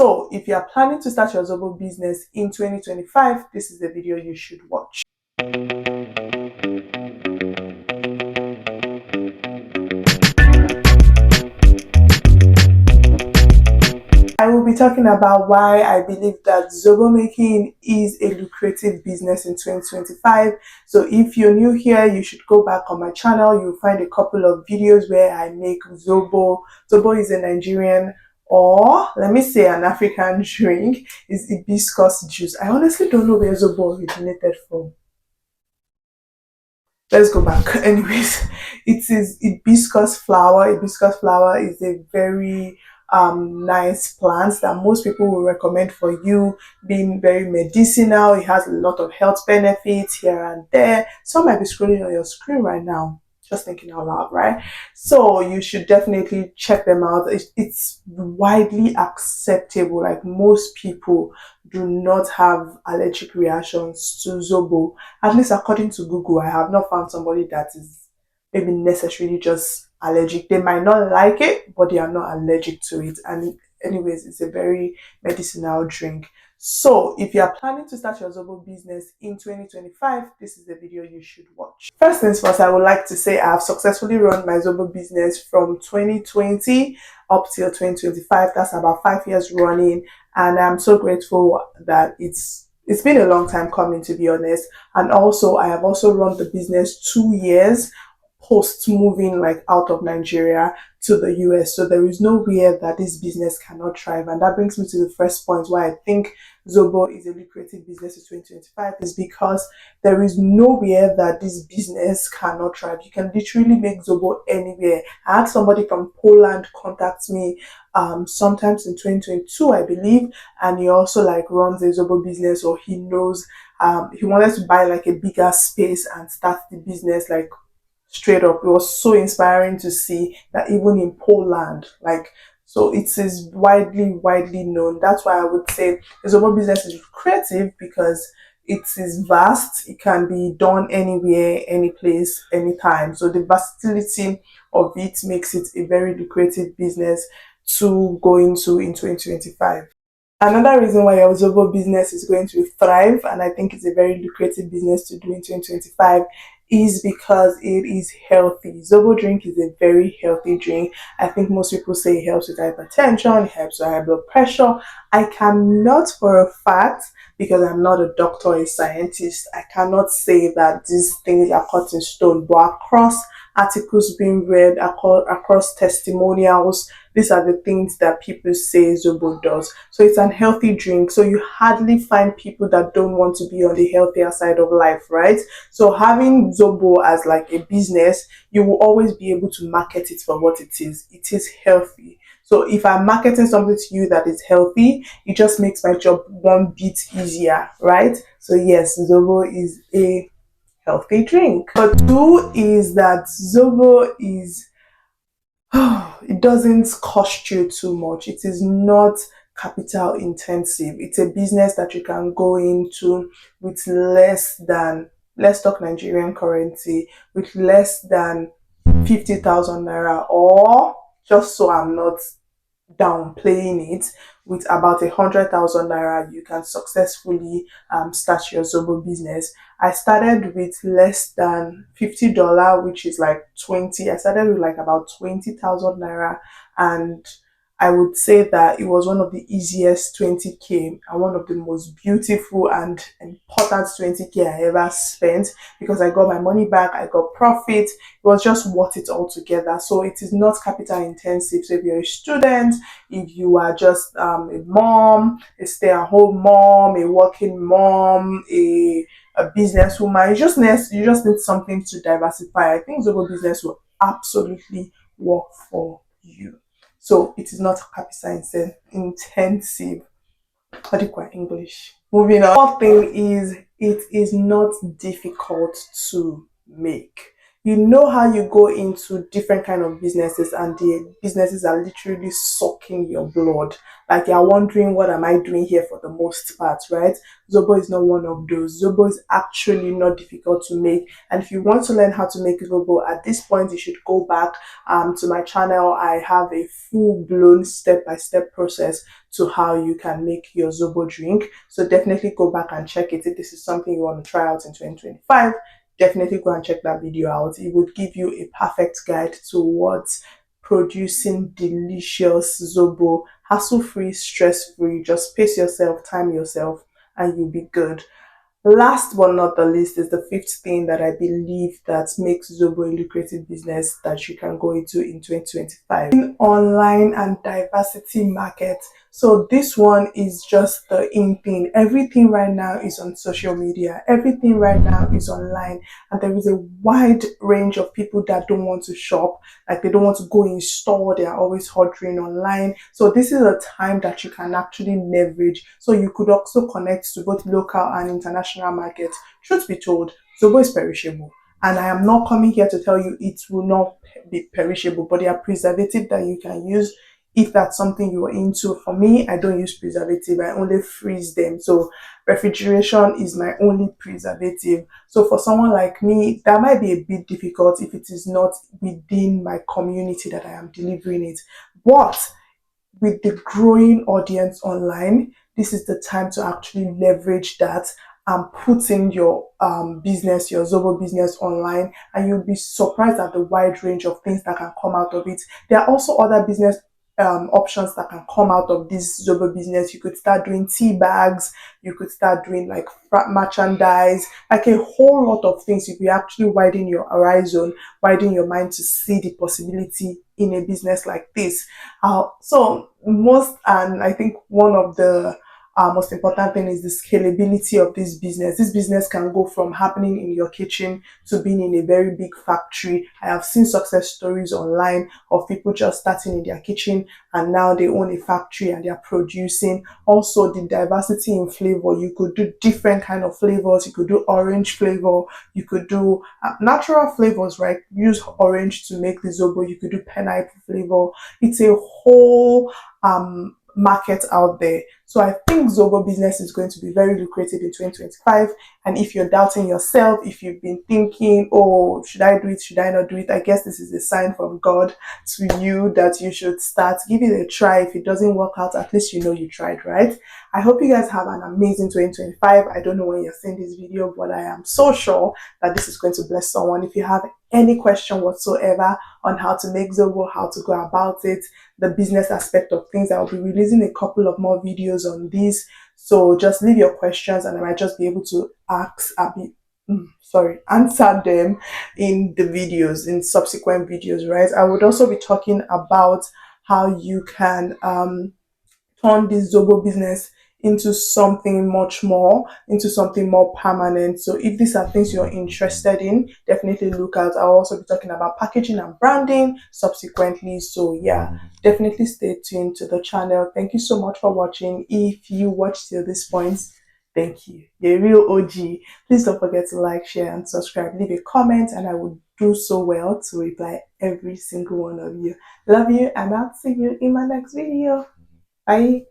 So if you are planning to start your Zobo business in 2025, this is the video you should watch. I will be talking about why I believe that Zobo making is a lucrative business in 2025. So if you're new here, you should go back on my channel. You'll find a couple of videos where I make Zobo. Zobo is a Nigerian, or let me say an African drink. Is hibiscus juice. I honestly don't know where Zobo originated from. Let's go back. Anyways, it is hibiscus flower. Hibiscus flower is a very nice plant that most people will recommend for you, being very medicinal. It has a lot of health benefits here and there. Some might be scrolling on your screen right now, just thinking out loud, right? So you should definitely check them out. It's widely acceptable. Like, most people do not have allergic reactions to Zobo. At least according to Google, I have not found somebody that is maybe necessarily just allergic. They might not like it, but they are not allergic to it. And anyways, it's a very medicinal drink. So if you are planning to start your Zobo business in 2025, this is the video you should watch. First things first, I would like to say I have successfully run my Zobo business from 2020 up till 2025. That's about 5 years running, and I'm so grateful that it's been a long time coming, to be honest. And also, I have also run the business 2 years post moving like out of Nigeria to the US. So there is nowhere that this business cannot thrive. And that brings me to the first point why I think Zobo is a lucrative business in 2025, is because there is nowhere that this business cannot thrive. You can literally make Zobo anywhere. I had somebody from Poland contact me sometimes in 2022, I believe, and he also like runs a Zobo business, or he knows he wanted to buy like a bigger space and start the business like straight up. It was so inspiring to see that even in Poland, like, so it is widely known. That's why I would say the Zobo business is creative, because it is vast. It can be done anywhere, any place, anytime. So the versatility of it makes it a very lucrative business to go into in 2025. Another reason why your Zobo business is going to thrive, and I think it's a very lucrative business to do in 2025, is because it is healthy. Zobo drink is a very healthy drink. I think most people say it helps with hypertension, it helps with high blood pressure. I cannot for a fact, because I'm not a doctor or a scientist, I cannot say that these things are cut in stone, but across articles being read, across testimonials, these are the things that people say Zobo does. So it's an healthy drink. So you hardly find people that don't want to be on the healthier side of life, right? So having Zobo as like a business, you will always be able to market it for what it is. It is healthy. So if I'm marketing something to you that is healthy, it just makes my job one bit easier, right? So yes, Zobo is a healthy drink. But two is that Zobo is it doesn't cost you too much. It is not capital intensive. It's a business that you can go into with less than, let's talk Nigerian currency, with less than 50,000 naira, or, just so I'm not downplaying it, with about 100,000 naira, you can successfully start your Zobo business. I started with less than $50, which is like 20. I started with like about 20,000 naira, and I would say that it was one of the easiest 20k and one of the most beautiful and important 20k I ever spent, because I got my money back, I got profit. It was just worth it all together. So it is not capital intensive. So if you're a student, if you are just a mom, a stay-at-home mom, a working mom, a businesswoman, you just need something to diversify, I think Zobo business will absolutely work for you. So it is not capital intensive. How do you call it in English? Moving on. Fourth thing is, it is not difficult to make. You know how you go into different kind of businesses and the businesses are literally sucking your blood. Like you're wondering, what am I doing here for the most part, right? Zobo is not one of those. Zobo is actually not difficult to make. And if you want to learn how to make Zobo at this point, you should go back to my channel. I have a full-blown step-by-step process to how you can make your Zobo drink. So definitely go back and check it. If this is something you want to try out in 2025, definitely go and check that video out. It would give you a perfect guide towards producing delicious Zobo, hassle-free, stress-free. Just pace yourself, time yourself, and you'll be good. Last but not the least is the fifth thing that I believe that makes Zobo a lucrative business that you can go into in 2025. In online and diversity market. So this one is just the in thing. Everything right now is on social media. Everything right now is online. And there is a wide range of people that don't want to shop. Like they don't want to go in store. They are always ordering online. So this is a time that you can actually leverage. So you could also connect to both local and international markets. Truth be told, Zobo is perishable. And I am not coming here to tell you it will not be perishable, but there are preservative that you can use if that's something you're into. For me, I don't use preservative. I only freeze them. So refrigeration is my only preservative. So for someone like me, that might be a bit difficult if it is not within my community that I am delivering it. But with the growing audience online, this is the time to actually leverage that and put in your business, your Zobo business online, and you'll be surprised at the wide range of things that can come out of it. There are also other business options that can come out of this Zobo business. You could start doing tea bags, you could start doing like merchandise, like a whole lot of things. If you actually widen your horizon, widen your mind to see the possibility in a business like this. So most, and I think one of the most important thing is the scalability of this business. This business can go from happening in your kitchen to being in a very big factory. I have seen success stories online of people just starting in their kitchen and now they own a factory and they are producing. Also, the diversity in flavor. You could do different kind of flavors. You could do orange flavor. You could do natural flavors, right? Use orange to make the Zobo. You could do pineapple flavor. It's a whole market out there. So I think Zobo business is going to be very lucrative in 2025. And if you're doubting yourself, if you've been thinking, oh, should I do it? Should I not do it? I guess this is a sign from God to you that you should start. Give it a try. If it doesn't work out, at least you know you tried, right? I hope you guys have an amazing 2025. I don't know when you're seeing this video, but I am so sure that this is going to bless someone. If you have any question whatsoever on how to make Zobo, how to go about it, the business aspect of things, I'll be releasing a couple of more videos on this. So just leave your questions and I might just be able to answer them in the videos, in subsequent videos, right? I would also be talking about how you can turn this Zobo business into something much more, into something more permanent. So if these are things you're interested in, definitely look out. I'll also be talking about packaging and branding subsequently. So yeah, definitely stay tuned to the channel. Thank you so much for watching. If you watched till this point, thank you. You're a real OG. Please don't forget to like, share, and subscribe. Leave a comment, and I would do so well to reply every single one of you. Love you, and I'll see you in my next video. Bye.